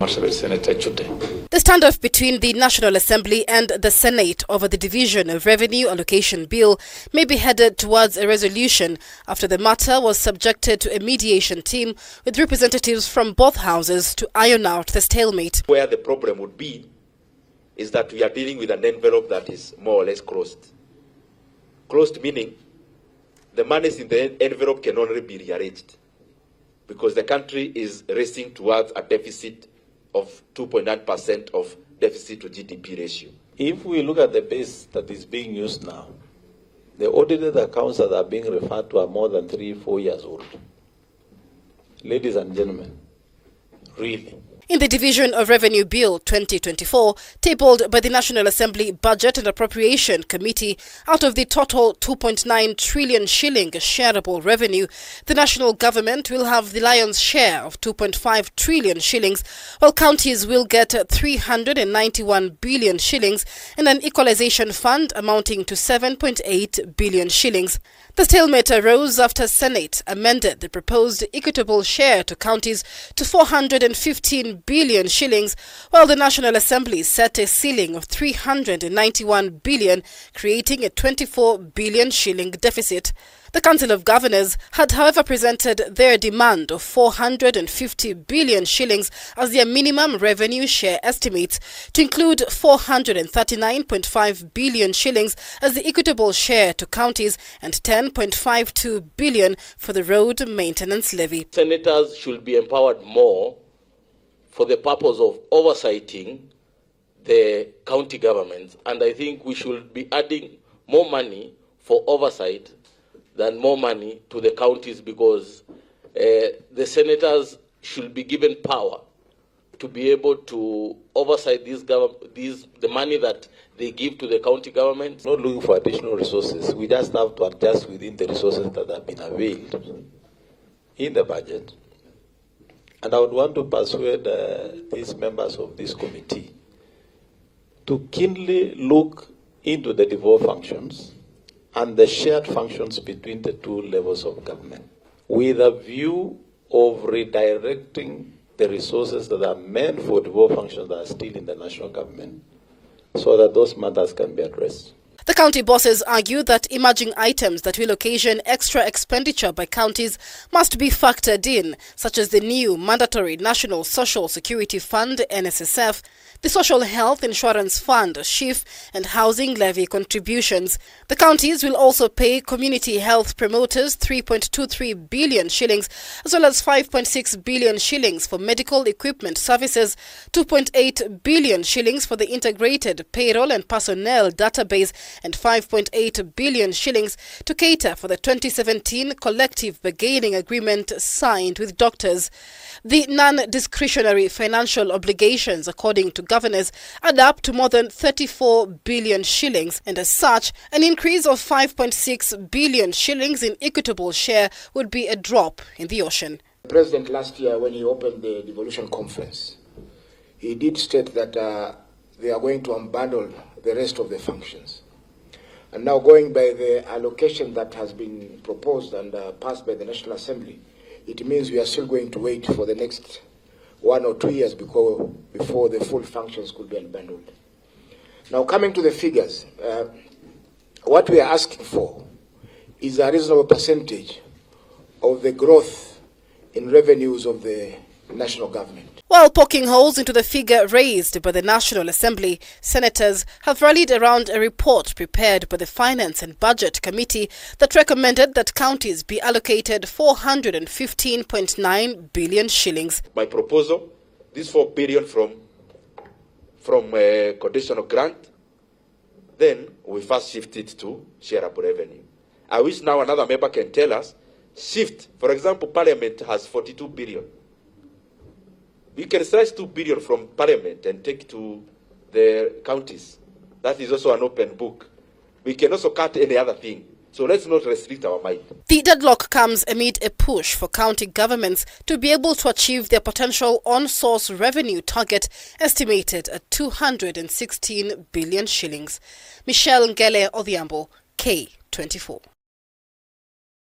The standoff between the National Assembly and the Senate over the Division of Revenue Allocation Bill may be headed towards a resolution after the matter was subjected to a mediation team with representatives from both houses to iron out the stalemate. Where the problem would be is that we are dealing with an envelope that is more or less closed. Closed meaning the monies in the envelope can only be rearranged because the country is racing towards a deficit of 2.9% of deficit to GDP ratio. If we look at the base that is being used now, the audited accounts that are being referred to are more than 3-4 years old. Ladies and gentlemen, really. In the Division of Revenue Bill 2024, tabled by the National Assembly Budget and Appropriation Committee, out of the total 2.9 trillion shilling shareable revenue, the national government will have the lion's share of 2.5 trillion shillings, while counties will get 391 billion shillings and an equalization fund amounting to 7.8 billion shillings. The stalemate arose after Senate amended the proposed equitable share to counties to 415 billion shillings, while the National Assembly set a ceiling of 391 billion, creating a 24 billion shilling deficit. The Council of Governors had, however, presented their demand of 450 billion shillings as their minimum revenue share estimates, to include 439.5 billion shillings as the equitable share to counties and 10.52 billion for the road maintenance levy. Senators should be empowered more for the purpose of oversighting the county governments, and I think we should be adding more money for oversight than more money to the counties, because the senators should be given power to be able to oversight the money that they give to the county government. Not looking for additional resources. We just have to adjust within the resources that have been availed in the budget. And I would want to persuade these members of this committee to keenly look into the devolved functions and the shared functions between the two levels of government, with a view of redirecting the resources that are meant for devolved functions that are still in the national government, so that those matters can be addressed. The county bosses argue that emerging items that will occasion extra expenditure by counties must be factored in, such as the new mandatory National Social Security Fund (NSSF), the Social Health Insurance Fund (SHIF), and housing levy contributions. The counties will also pay community health promoters 3.23 billion shillings, as well as 5.6 billion shillings for medical equipment services, 2.8 billion shillings for the integrated payroll and personnel database, and 5.8 billion shillings to cater for the 2017 collective bargaining agreement signed with doctors. The non-discretionary financial obligations, according to governors, add up to more than 34 billion shillings, and as such, an increase of 5.6 billion shillings in equitable share would be a drop in the ocean. The President last year, when he opened the devolution conference, he did state that they are going to unbundle the rest of the functions. And now, going by the allocation that has been proposed and passed by the National Assembly, it means we are still going to wait for the next 1 or 2 years before the full functions could be unbundled. Now, coming to the figures, what we are asking for is a reasonable percentage of the growth in revenues of the national government. While poking holes into the figure raised by the National Assembly, senators have rallied around a report prepared by the Finance and Budget Committee that recommended that counties be allocated 415.9 billion shillings. By proposal, this 4 billion from a conditional grant, then we first shift it to shareable revenue. I wish now another member can tell us, shift, for example, Parliament has 42 billion. We can slice 2 billion from Parliament and take to the counties. That is also an open book. We can also cut any other thing. So let's not restrict our mind. The deadlock comes amid a push for county governments to be able to achieve their potential on-source revenue target, estimated at 216 billion shillings. Michelle Ngele Odhiambo, K24.